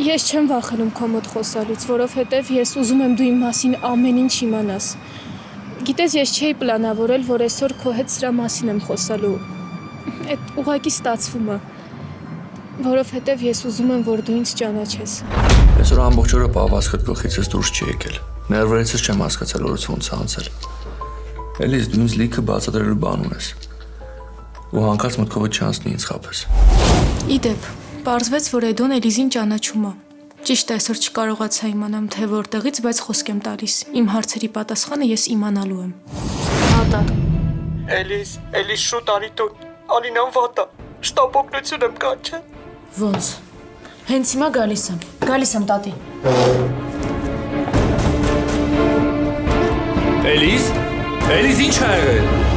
Ես չեմ վախենում քո մոտ խոսալուց, որովհետև ես ուզում եմ դու իմ մասին ամեն ինչ իմանաս։ Գիտես, ես չէի պլանավորել, որ այսօր քո հետ սրա մասին եմ խոսալու։ Այդ ուղղակի ստացվում է, որովհետև ես ուզում եմ, որ դու ինձ ճանաչես։ Այսօր ամբողջ օրը պահվածքդ գլխիցս դուրս չի եկել։ Ներվերեցս չեմ հասկացել, որ ոնց է անցել։ Էլիս, դու ինձ լիքը բացատրելու բան ունես։ Ու հանկարծ մտքովդ չանցնի ինձ խաբես։ Իդեպ, պարզվեց, որ Էդոն Էլիզին ճանաչում է։ Ճիշտ է, այսօր չկարողացա իմանամ, թե որտեղից, բայց խոսք եմ տալիս։ Իմ հարցերի պատասխանը ես իմանալու եմ։ Հատատ։ Էլիս շուտ արի տուն, Ալինան վատ է, շտապ օգնություն եմ կանչել։ Ոնց։ Հենց հիմա գալիս եմ տատի։ Էլիս ինչ ա եղել։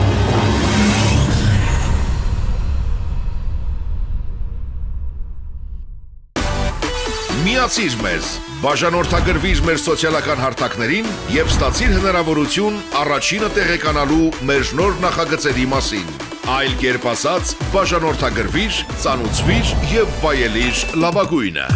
Միացիր մեզ, բաժանորդագրվիր մեր սոցիալական հարթակներին և ստացիր հնարավորություն առաջինը տեղեկանալու մեր նոր նախագծերի մասին։ Այլ կերպ ասած, բաժանորդագրվիր, ծանուցվիր և վայելիր լավագույնը։